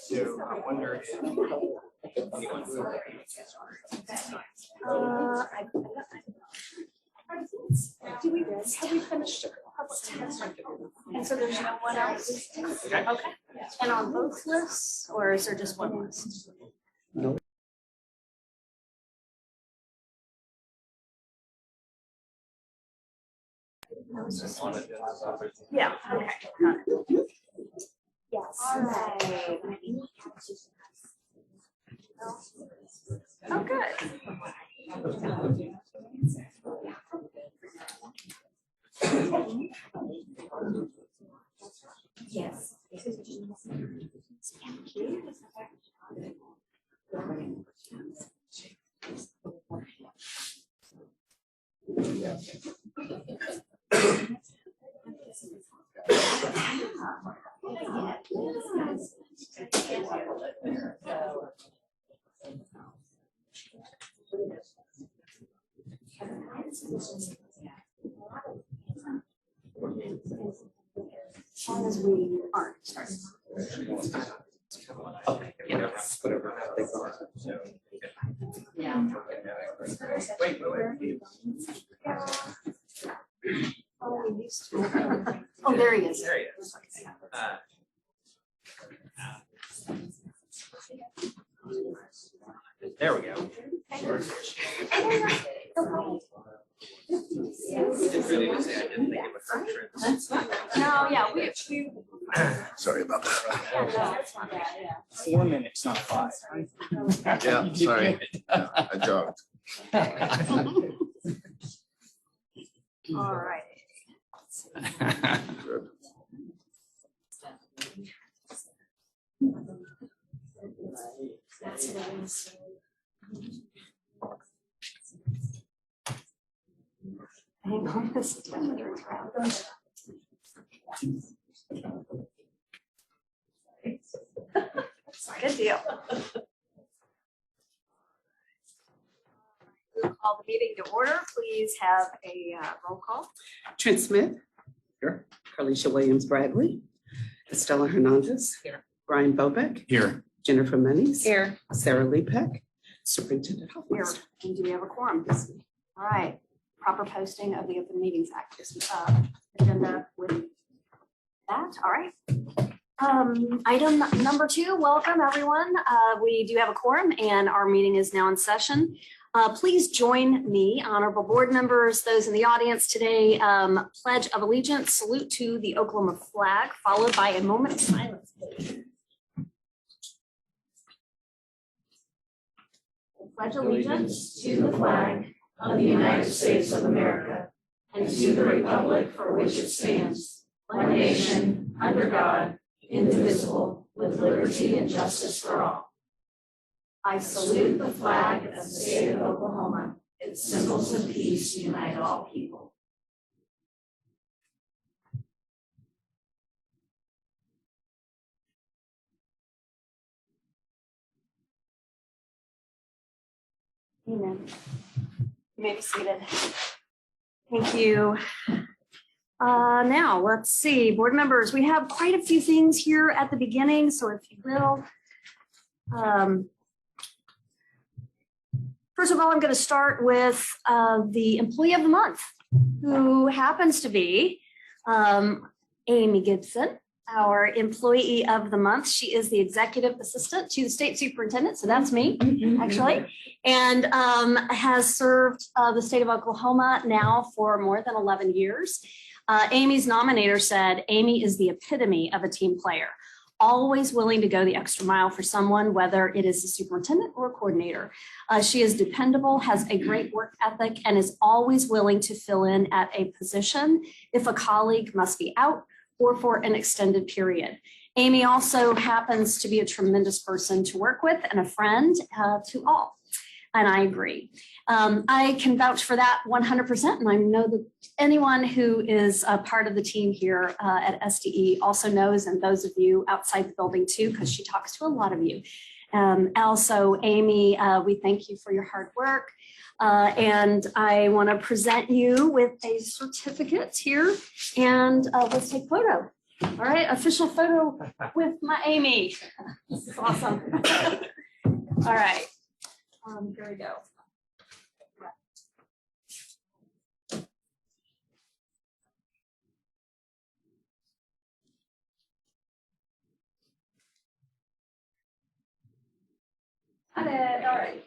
So I wonder if anyone have we finished? And so there's no one else? Okay. And on both lists, or is there just one list? No. Yeah, okay, got it. Yes. All right. Oh, good. Yes. As long as we aren't starting. Okay. Yeah. Whatever they are. So, Yeah. wait. Oh, there he is. There he is. There we go. It's really to say I didn't think it was structured. No, yeah, we Sorry about that. yeah, no, that's not bad, yeah. 4 minutes, not 5. Yeah, sorry. Yeah, I jogged. All right. Good. That's what it is. Hang on, this is good deal. We'll call the meeting to order. Please have a roll call. Trent Smith. Here. Carlisha Williams Bradley. Estella Hernandez. Here. Brian Bobeck. Here. Jennifer Moniz. Here. Sarah Lee Peck. Superintendent Here. Hofmeister. And do we have a quorum? All right. Proper posting of the Open Meetings Act agenda with that. All right. Item number 2, welcome everyone. We do have a quorum and our meeting is now in session. Please join me, honorable board members, those in the audience today. Pledge of allegiance, salute to the Oklahoma flag, followed by a moment of silence. Pledge allegiance to the flag of the United States of America and to the republic for which it stands, one nation, under God, indivisible, with liberty and justice for all. I salute the flag of the state of Oklahoma. Its symbols of peace unite all people. Amen. You may be seated. Thank you. Now, let's see, board members, we have quite a few things here at the beginning, so if you will. First of all, I'm going to start with the employee of the month, who happens to be Amy Gibson, our employee of the month. She is the executive assistant to the state superintendent, so that's me, actually, and has served the state of Oklahoma now for more than 11 years. Amy's nominator said, Amy is the epitome of a team player, always willing to go the extra mile for someone, whether it is a superintendent or a coordinator. She is dependable, has a great work ethic, and is always willing to fill in at a position if a colleague must be out or for an extended period. Amy also happens to be a tremendous person to work with and a friend to all. And I agree. I can vouch for that 100%. And I know that anyone who is a part of the team here at SDE also knows, and those of you outside the building too, because she talks to a lot of you. Also, Amy, we thank you for your hard work. And I want to present you with a certificate here, and let's take a photo. All right, official photo with my Amy. This is awesome. All right, here we go. Got it. All right.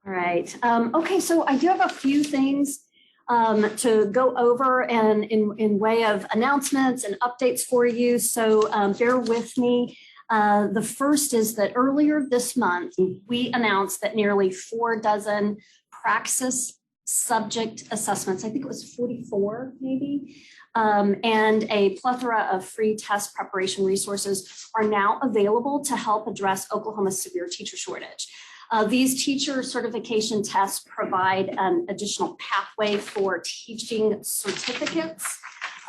All right. Okay, so I do have a few things to go over and in way of announcements and updates for you. So bear with me. The first is that earlier this month, we announced that nearly 4 dozen praxis subject assessments, I think it was 44 maybe, and a plethora of free test preparation resources are now available to help address Oklahoma's severe teacher shortage. These teacher certification tests provide an additional pathway for teaching certificates,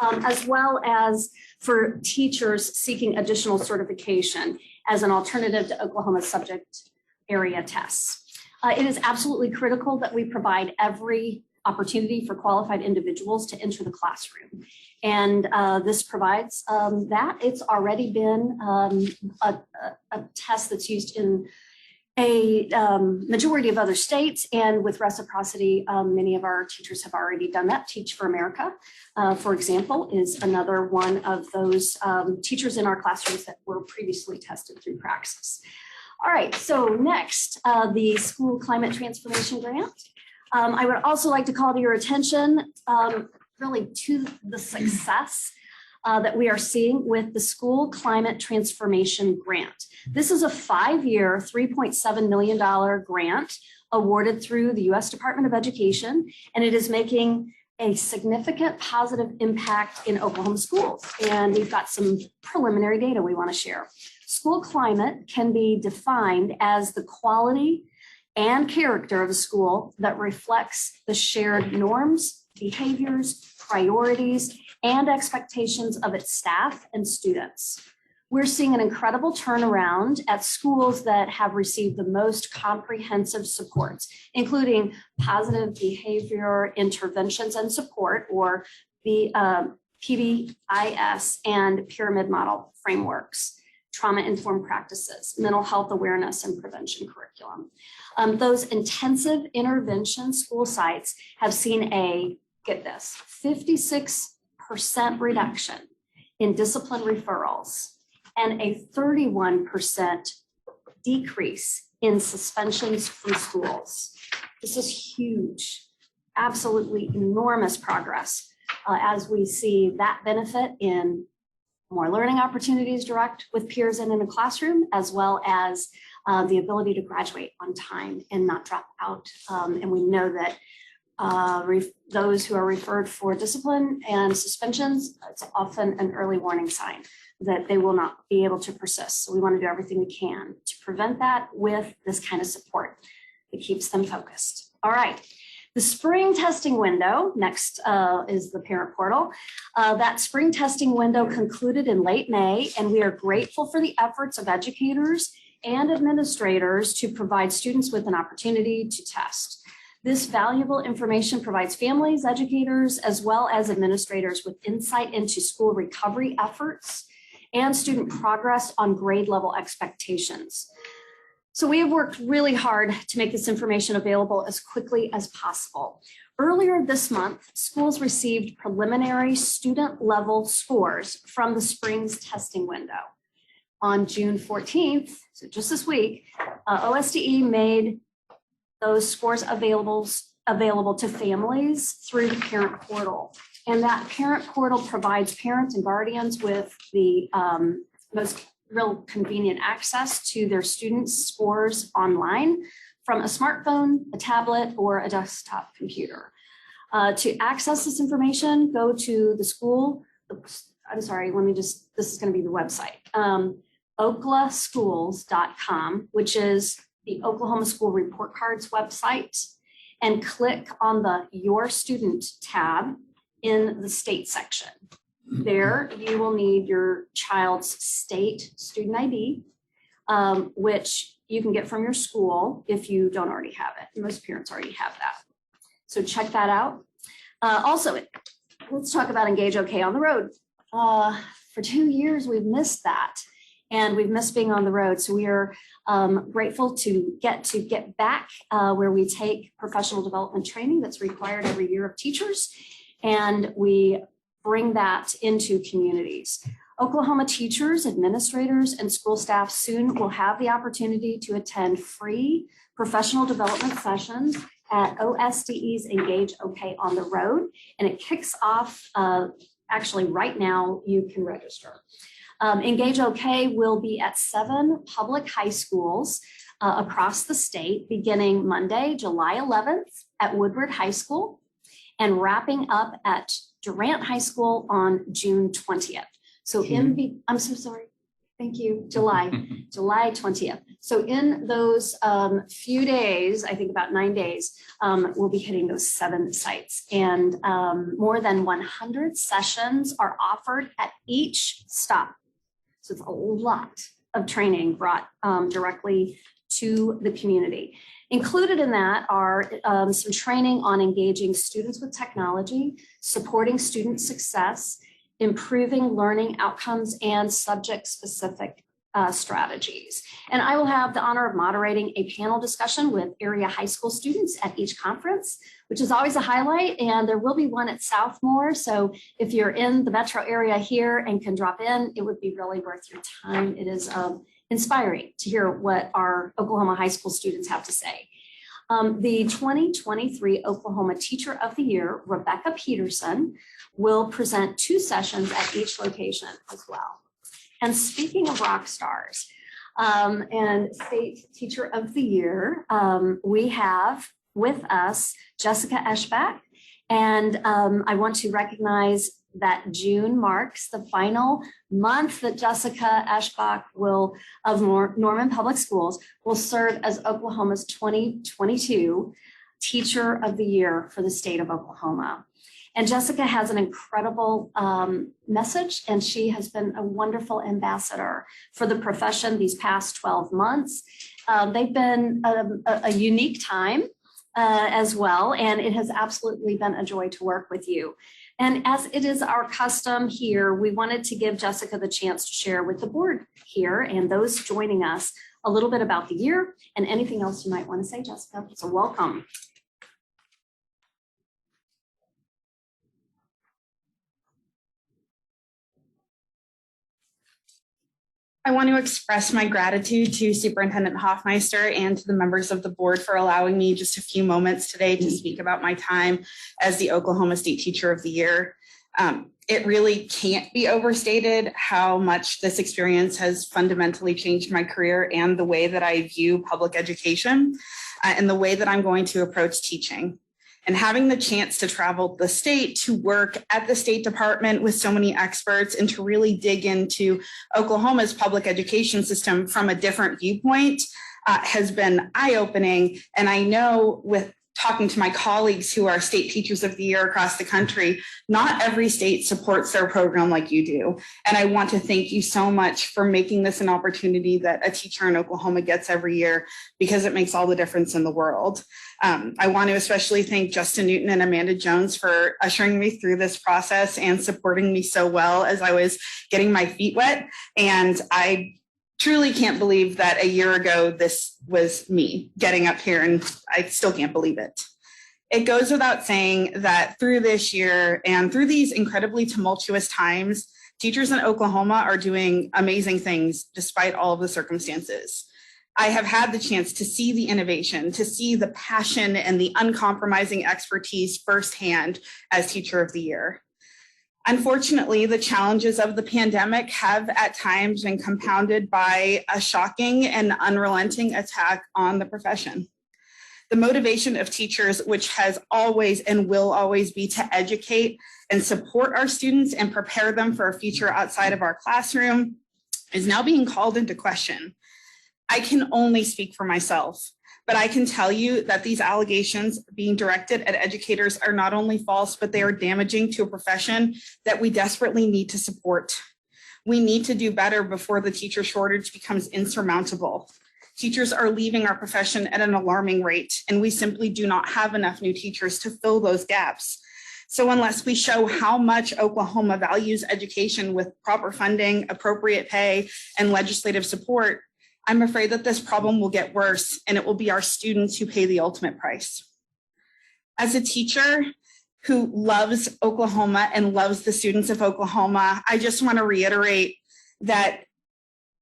as well as for teachers seeking additional certification as an alternative to Oklahoma's subject area tests. It is absolutely critical that we provide every opportunity for qualified individuals to enter the classroom. And this provides that. It's already been a test that's used in a majority of other states, and with reciprocity, many of our teachers have already done that. Teach for America, for example, is another one of those teachers in our classrooms that were previously tested through Praxis. All right, so next, the School Climate Transformation Grant. I would also like to call to your attention really to the success that we are seeing with the School Climate Transformation Grant. This is a 5-year, $3.7 million grant awarded through the U.S. Department of Education, and it is making a significant positive impact in Oklahoma schools. And we've got some preliminary data we want to share. School climate can be defined as the quality and character of a school that reflects the shared norms, behaviors, priorities, and expectations of its staff and students. We're seeing an incredible turnaround at schools that have received the most comprehensive supports, including positive behavior interventions and support, or the PBIS and pyramid model frameworks, trauma-informed practices, mental health awareness and prevention curriculum. Those intensive intervention school sites have seen a, get this, 56% reduction in discipline referrals and a 31% decrease in suspensions from schools. This is huge, absolutely enormous progress as we see that benefit in more learning opportunities direct with peers and in a classroom, as well as the ability to graduate on time and not drop out. And we know that those who are referred for discipline and suspensions, it's often an early warning sign that they will not be able to persist. So we want to do everything we can to prevent that with this kind of support that keeps them focused. All right. The spring testing window, next is the parent portal. That spring testing window concluded in late May, and we are grateful for the efforts of educators and administrators to provide students with an opportunity to test. This valuable information provides families, educators, as well as administrators with insight into school recovery efforts and student progress on grade level expectations. So we have worked really hard to make this information available as quickly as possible. Earlier this month, schools received preliminary student level scores from the spring's testing window. On June 14th, so just this week, OSDE made those scores available to families through the parent portal. And that parent portal provides parents and guardians with the most real convenient access to their students' scores online from a smartphone, a tablet, or a desktop computer. To access this information, go to the school, I'm sorry, this is going to be the website, oklaschools.com, which is the Oklahoma School Report Cards website, and click on the Your Student tab in the state section. There, you will need your child's state student ID, which you can get from your school if you don't already have it. Most parents already have that. So check that out. Also, let's talk about Engage OK on the road. For 2 years, we've missed that, and we've missed being on the road. So we are grateful to get back where we take professional development training that's required every year of teachers, and we bring that into communities. Oklahoma teachers, administrators, and school staff soon will have the opportunity to attend free professional development sessions at OSDE's Engage OK on the road. And it kicks off, actually right now, you can register. Engage OK will be at 7 public high schools across the state, beginning Monday, July 11th at Woodward High School and wrapping up at Durant High School on June 20th. So I'm so sorry. Thank you. July 20th. So in those few days, I think about 9 days, we'll be hitting those 7 sites, and more than 100 sessions are offered at each stop. So it's a lot of training brought directly to the community. Included in that are some training on engaging students with technology, supporting student success, improving learning outcomes, and subject-specific strategies. And I will have the honor of moderating a panel discussion with area high school students at each conference, which is always a highlight, and there will be one at Southmore. So if you're in the metro area here and can drop in, it would be really worth your time. It is inspiring to hear what our Oklahoma high school students have to say. The 2023 Oklahoma Teacher of the Year, Rebecca Peterson, will present 2 sessions at each location as well. And speaking of rock stars and State Teacher of the Year, we have with us Jessica Eschbach, and I want to recognize that June marks the final month that Jessica Eschbach of Norman Public Schools will serve as Oklahoma's 2022 Teacher of the Year for the state of Oklahoma. And Jessica has an incredible message, and she has been a wonderful ambassador for the profession these past 12 months. They've been a unique time as well, and it has absolutely been a joy to work with you. And as it is our custom here, we wanted to give Jessica the chance to share with the board here and those joining us a little bit about the year and anything else you might want to say, Jessica. So welcome. I want to express my gratitude to Superintendent Hofmeister and to the members of the board for allowing me just a few moments today to speak about my time as the Oklahoma State Teacher of the Year. It really can't be overstated how much this experience has fundamentally changed my career and the way that I view public education and the way that I'm going to approach teaching. And having the chance to travel the state to work at the State Department with so many experts and to really dig into Oklahoma's public education system from a different viewpoint has been eye-opening. And I know with talking to my colleagues who are state teachers of the year across the country, not every state supports their program like you do. And I want to thank you so much for making this an opportunity that a teacher in Oklahoma gets every year, because it makes all the difference in the world. I want to especially thank Justin Newton and Amanda Jones for ushering me through this process and supporting me so well as I was getting my feet wet. And I truly can't believe that a year ago, this was me getting up here, and I still can't believe it. It goes without saying that through this year and through these incredibly tumultuous times, teachers in Oklahoma are doing amazing things despite all of the circumstances. I have had the chance to see the innovation, to see the passion and the uncompromising expertise firsthand as Teacher of the Year. Unfortunately, the challenges of the pandemic have at times been compounded by a shocking and unrelenting attack on the profession. The motivation of teachers, which has always and will always be to educate and support our students and prepare them for a future outside of our classroom, is now being called into question. I can only speak for myself, But I can tell you that these allegations being directed at educators are not only false, but they are damaging to a profession that we desperately need to support. We need to do better before the teacher shortage becomes insurmountable. Teachers are leaving our profession at an alarming rate, and we simply do not have enough new teachers to fill those gaps. So unless we show how much Oklahoma values education with proper funding, appropriate pay, and legislative support, I'm afraid that this problem will get worse, and it will be our students who pay the ultimate price. As a teacher who loves Oklahoma and loves the students of Oklahoma, I just want to reiterate that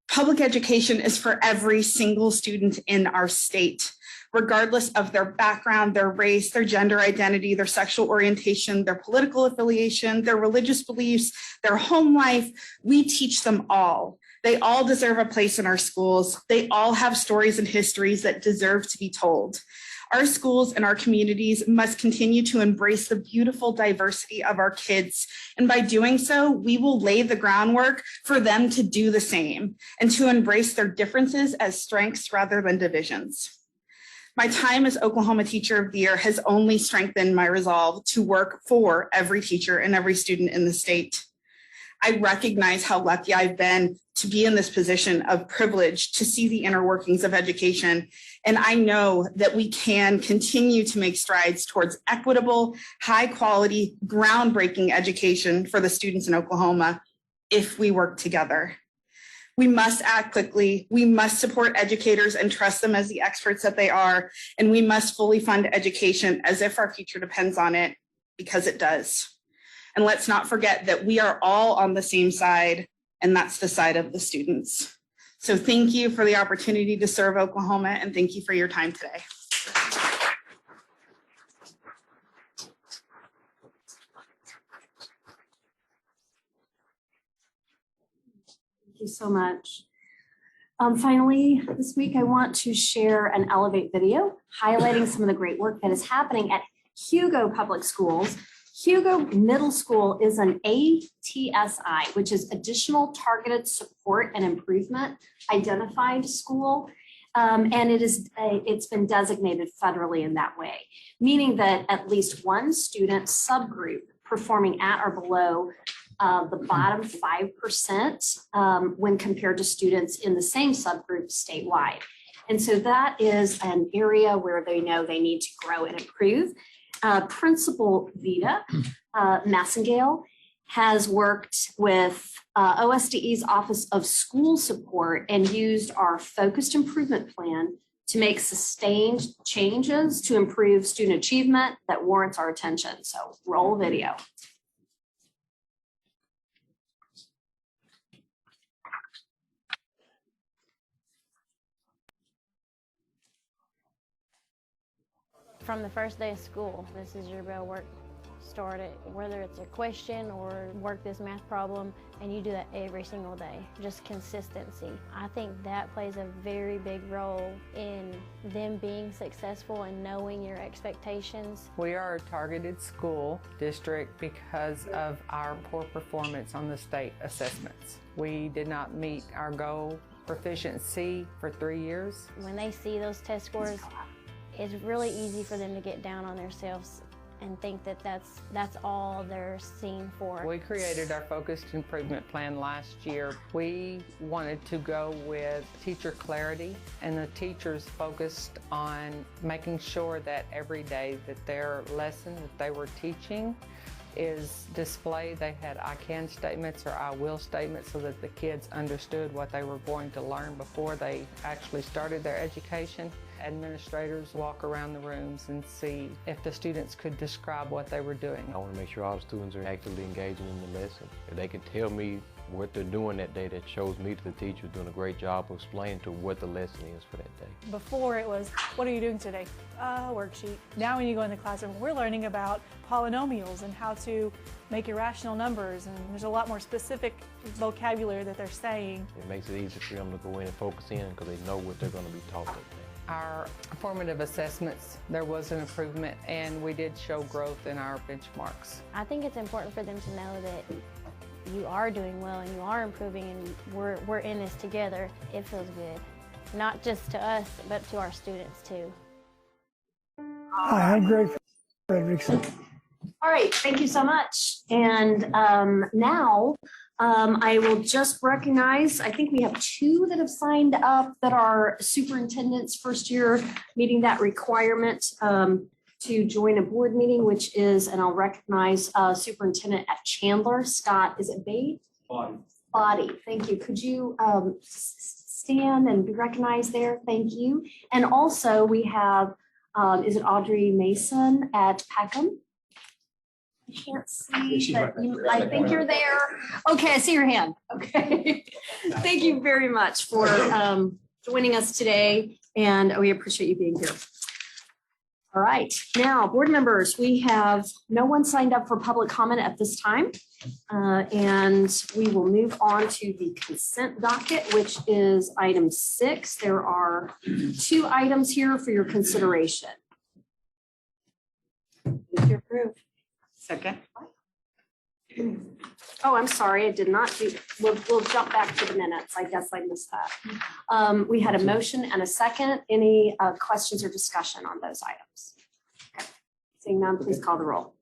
public education is for every single student in our state, regardless of their background, their race, their gender identity, their sexual orientation, their political affiliation, their religious beliefs, their home life. We teach them all. They all deserve a place in our schools. They all have stories and histories that deserve to be told. Our schools and our communities must continue to embrace the beautiful diversity of our kids. And by doing so, we will lay the groundwork for them to do the same and to embrace their differences as strengths rather than divisions. My time as Oklahoma Teacher of the Year has only strengthened my resolve to work for every teacher and every student in the state. I recognize how lucky I've been to be in this position of privilege to see the inner workings of education. And I know that we can continue to make strides towards equitable, high quality, groundbreaking education for the students in Oklahoma if we work together. We must act quickly. We must support educators and trust them as the experts that they are. And we must fully fund education as if our future depends on it, because it does. And let's not forget that we are all on the same side, and that's the side of the students. So thank you for the opportunity to serve Oklahoma, and thank you for your time today. Thank you so much. Finally, this week, I want to share an Elevate video highlighting some of the great work that is happening at Hugo Public Schools. Hugo Middle School is an ATSI, which is Additional Targeted Support and Improvement Identified School. And it's been designated federally in that way, meaning that at least one student subgroup performing at or below the bottom 5% when compared to students in the same subgroup statewide. And so that is an area where they know they need to grow and improve. Principal Vita Massengale has worked with OSDE's Office of School Support and used our focused improvement plan to make sustained changes to improve student achievement that warrants our attention. So roll video. From the first day of school, this is your real work started, whether it's a question or work this math problem, and you do that every single day, just consistency. I think that plays a very big role in them being successful and knowing your expectations. We are a targeted school district because of our poor performance on the state assessments. We did not meet our goal proficiency for 3 years. When they see those test scores, it's really easy for them to get down on themselves and think that that's all they're seen for. We created our focused improvement plan last year. We wanted to go with teacher clarity, and the teachers focused on making sure that every day that their lesson that they were teaching is displayed. They had I can statements or I will statements so that the kids understood what they were going to learn before they actually started their education. Administrators walk around the rooms and see if the students could describe what they were doing. I want to make sure all the students are actively engaging in the lesson. If they can tell me what they're doing that day, that shows me that the teacher's doing a great job of explaining to what the lesson is for that day. Before it was, what are you doing today? Worksheet. Now when you go in the classroom, we're learning about polynomials and how to make irrational numbers, and there's a lot more specific vocabulary that they're saying. It makes it easy for them to go in and focus in because they know what they're going to be taught that day. Our formative assessments, there was an improvement, and we did show growth in our benchmarks. I think it's important for them to know that you are doing well and you are improving, and we're in this together. It feels good. not just to us, but to our students too. Hi, I'm Greg Fredrickson. All right, thank you so much. And now I will just recognize, I think we have 2 that have signed up that are superintendents first year meeting that requirement to join a board meeting, which is, and I'll recognize Superintendent at Chandler, Scott, is it Bade? Body, thank you. Could you stand and be recognized there? Thank you. And also we have, is it Audrey Mason at Peckham? I can't see, but I think you're there. Okay, I see your hand. Okay. Thank you very much for joining us today, and we appreciate you being here. All right, now board members, we have no one signed up for public comment at this time, and we will move on to the consent docket, which is item 6. There are 2 items here for your consideration. Move to approve. Second. Oh, I'm sorry, I did not do, we'll jump back to the minutes. I guess I missed that. We had a motion and a second. Any questions or discussion on those items? Okay. Seeing none, please call the roll.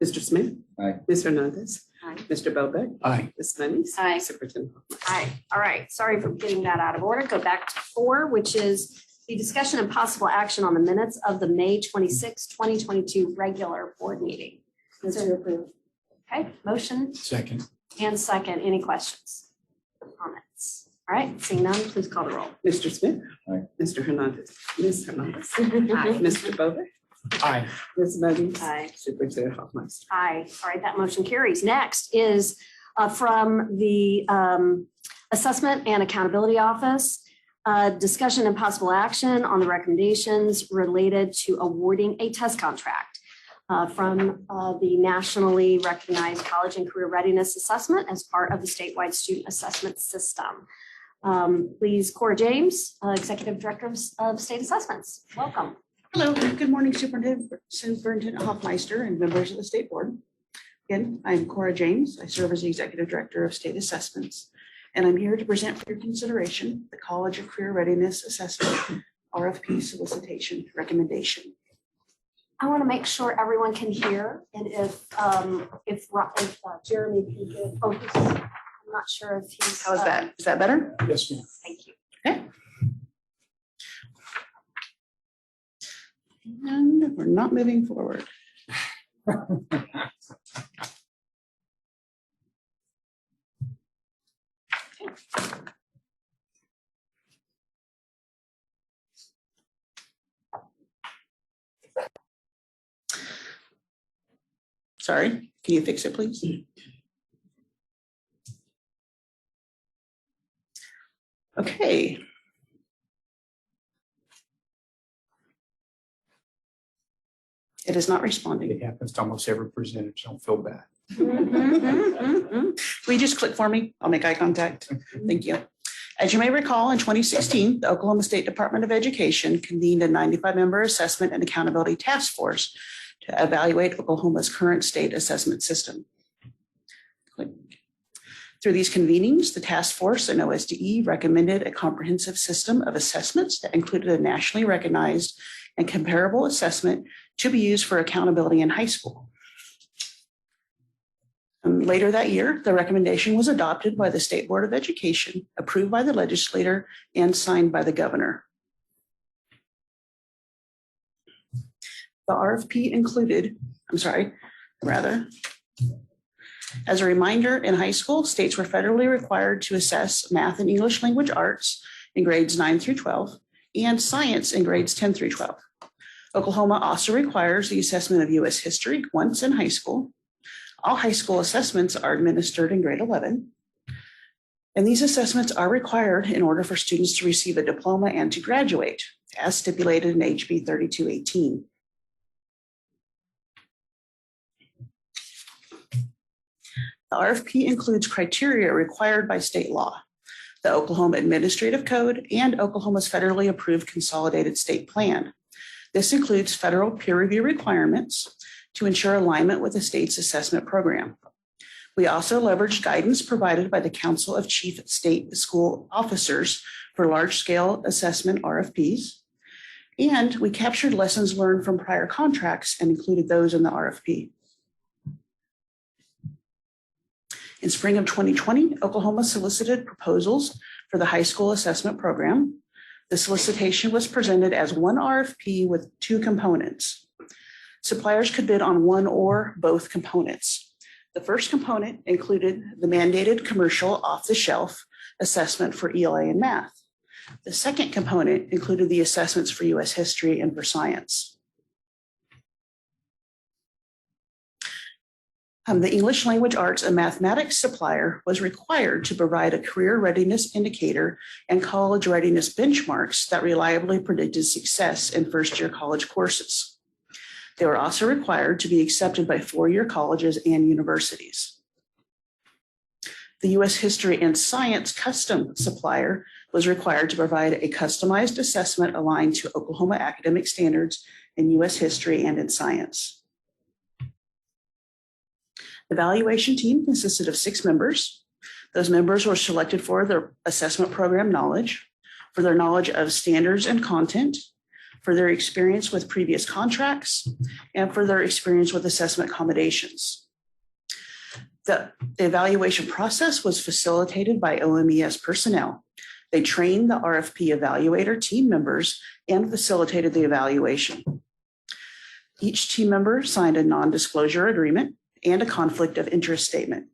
Mr. Smith? Aye. Ms. Hernandez? Aye. Mr. Bobeck? Aye. Ms. Lennox? Aye. Superintendent Hofmeister? Aye. All right, sorry for getting that out of order. Go back to 4, which is the discussion and possible action on the minutes of the May 26, 2022 regular board meeting. Okay, motion Second. and second. Any questions? Comments? All right, seeing none, please call the roll. Mr. Smith? Aye. Mr. Hernandez? Ms. Hernandez? Aye. Mr. Bobeck? Aye. Ms. Lennox? Aye. Superintendent Hofmeister? Aye. All right, that motion carries. Next is from the Assessment and Accountability Office. Discussion and possible action on the recommendations related to awarding a test contract from the nationally recognized College and Career Readiness Assessment as part of the statewide student assessment system. Please, Cora James, Executive Director of State Assessments. Welcome. Hello, good morning, Superintendent Hofmeister and members of the State Board. Again, I'm Cora James. I serve as the Executive Director of State Assessments, and I'm here to present for your consideration the College of Career Readiness Assessment RFP solicitation recommendation. I want to make sure everyone can hear, and if Jeremy can get focus, I'm not sure if he's. How is that? Is that better? Yes, ma'am. Thank you. Okay. And we're not moving forward. Sorry, can you fix it, please? Okay. It is not responding. It happens to almost every presenter, so don't feel bad. Will you just click for me? I'll make eye contact. Thank you. As you may recall, in 2016, the Oklahoma State Department of Education convened a 95-member assessment and accountability task force to evaluate Oklahoma's current state assessment system. Through these convenings, the task force and OSDE recommended a comprehensive system of assessments that included a nationally recognized and comparable assessment to be used for accountability in high school. Later that year, the recommendation was adopted by the State Board of Education, approved by the legislator, and signed by the governor. The RFP included, as a reminder, in high school, states were federally required to assess math and English language arts in grades 9 through 12 and science in grades 10 through 12. Oklahoma also requires the assessment of U.S. history once in high school. All high school assessments are administered in grade 11. And these assessments are required in order for students to receive a diploma and to graduate, as stipulated in HB 3218. The RFP includes criteria required by state law, the Oklahoma Administrative Code, and Oklahoma's federally approved consolidated state plan. This includes federal peer review requirements to ensure alignment with the state's assessment program. We also leveraged guidance provided by the Council of Chief State School Officers for large-scale assessment RFPs. And we captured lessons learned from prior contracts and included those in the RFP. In spring of 2020, Oklahoma solicited proposals for the high school assessment program. The solicitation was presented as one RFP with two components. Suppliers could bid on one or both components. The first component included the mandated commercial off-the-shelf assessment for ELA and math. The second component included the assessments for U.S. history and for science. The English language arts and mathematics supplier was required to provide a career readiness indicator and college readiness benchmarks that reliably predicted success in first-year college courses. They were also required to be accepted by four-year colleges and universities. The U.S. history and science custom supplier was required to provide a customized assessment aligned to Oklahoma academic standards in U.S. history and in science. The evaluation team consisted of 6 members. Those members were selected for their assessment program knowledge, for their knowledge of standards and content, for their experience with previous contracts, and for their experience with assessment accommodations. The evaluation process was facilitated by OMES personnel. They trained the RFP evaluator team members and facilitated the evaluation. Each team member signed a non-disclosure agreement and a conflict of interest statement.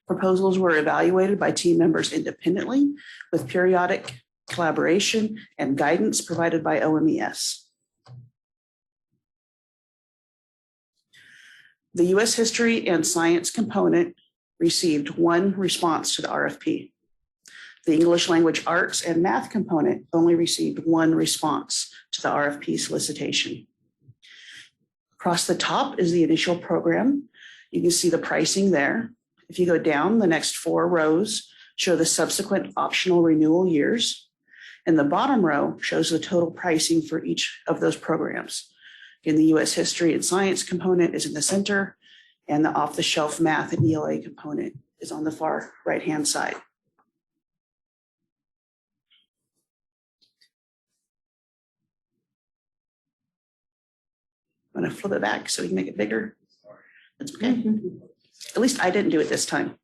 Proposals were evaluated by team members independently with periodic collaboration and guidance provided by OMES. The U.S. history and science component received 1 response to the RFP. The English language arts and math component only received 1 response to the RFP solicitation. Across the top is the initial program. You can see the pricing there. If you go down, the next 4 rows show the subsequent optional renewal years. And the bottom row shows the total pricing for each of those programs. Again, the U.S. history and science component is in the center, and the off-the-shelf math and ELA component is on the far right-hand side. I'm going to flip it back so we can make it bigger. That's okay. At least I didn't do it this time.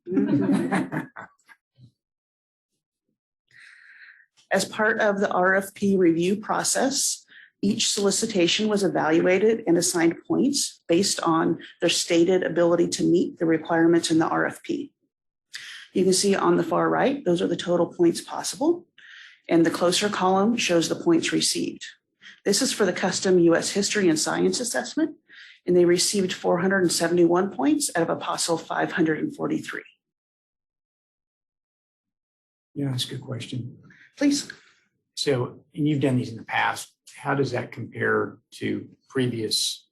As part of the RFP review process, each solicitation was evaluated and assigned points based on their stated ability to meet the requirements in the RFP. You can see on the far right, those are the total points possible, and the closer column shows the points received. This is for the custom U.S. history and science assessment, and they received 471 points out of a possible 543. Yeah, that's a good question. Please. So, and you've done these in the past. How does that compare to previous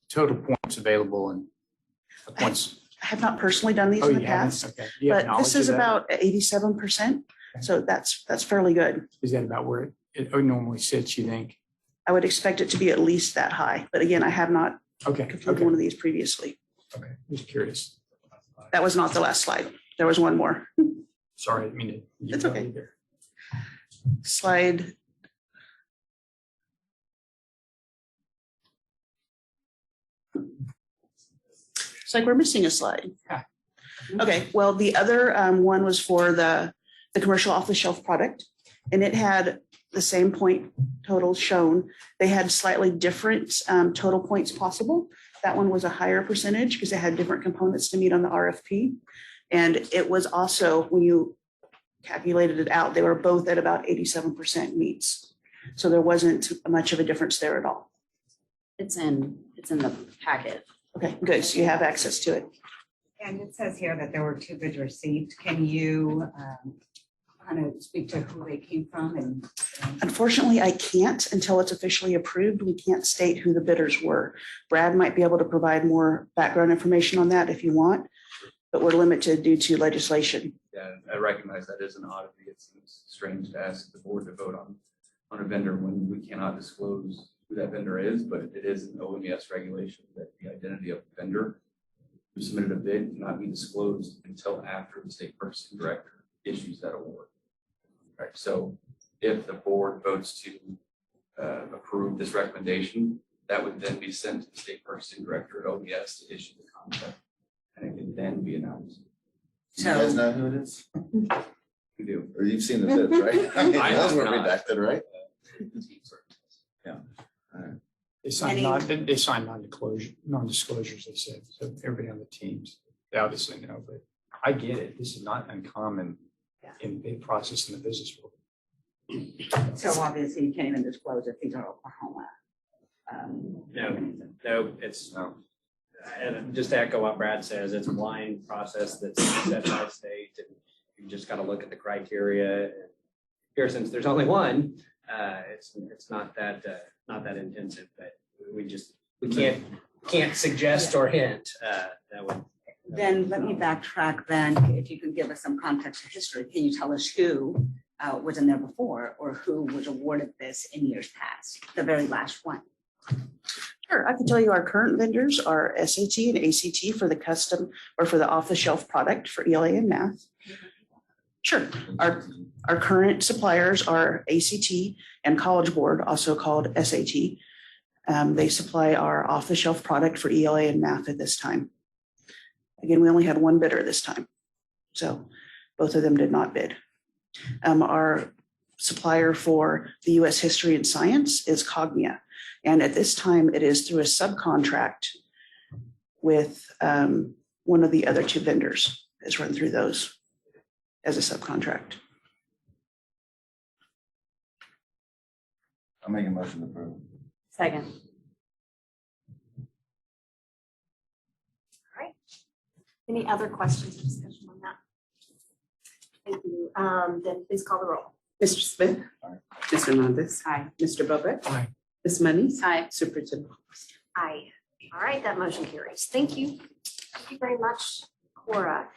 total points available and points? I have not personally done these in the past, okay. but this is about 87%. Okay. So that's fairly good. Is that about where it normally sits, you think? I would expect it to be at least that high. But again, I have not completed one of these previously. Okay, just curious. That was not the last slide. There was one more. Sorry, I didn't mean to. It's okay. Slide. It's like we're missing a slide. Okay, well, the other one was for the commercial off-the-shelf product, and it had the same point total shown. They had slightly different total points possible. That one was a higher percentage because it had different components to meet on the RFP. And it was also, when you calculated it out, they were both at about 87% meets. So there wasn't much of a difference there at all. It's in the packet. Okay, good. So you have access to it. And it says here that there were 2 bids received. Can you kind of speak to who they came from? And unfortunately, I can't until it's officially approved. We can't state who the bidders were. Brad might be able to provide more background information on that if you want, but we're limited due to legislation. Yeah, I recognize that is an oddity. It seems strange to ask the board to vote on a vendor when we cannot disclose who that vendor is, but it is an OMES regulation that the identity of the vendor who submitted a bid cannot be disclosed until after the state purchasing director issues that award. Right. So if the board votes to approve this recommendation, that would then be sent to the state purchasing director at OMES to issue the contract, and it can then be announced. You guys know who it is? We do. Or you've seen the bids, right? I mean, those were redacted, right? Yeah. All right. They signed non-disclosures, they said, so everybody on the teams, they obviously know, but I get it. This is not uncommon in the process in the business world. So obviously you can't even disclose if these are Oklahoma. No, it's no. And just to echo what Brad says, it's a blind process that's set by state, and you just got to look at the criteria. Here, since there's only one, it's not that intensive, but we can't suggest or hint that would. Then let me backtrack then, if you could give us some context or history. Can you tell us who was in there before or who was awarded this in years past, the very last one? Sure, I can tell you our current vendors are SAT and ACT for the custom or for the off-the-shelf product for ELA and math. Sure, our current suppliers are ACT and College Board, also called SAT. They supply our off-the-shelf product for ELA and math at this time. Again, we only had one bidder this time, so both of them did not bid. Our supplier for the U.S. History and Science is Cognia, and at this time it is through a subcontract with one of the other two vendors. It's run through those as a subcontract. I'll make a motion to approve. Second. All right. Any other questions or discussion on that? Thank you. Then please call the roll. Mr. Smith. Aye. Mr. Hernandez. Aye. Mr. Bobec. Aye. Ms. Moniz. Aye. Superintendent. Aye. All right, that motion carries. Thank you. Thank you very much, Cora.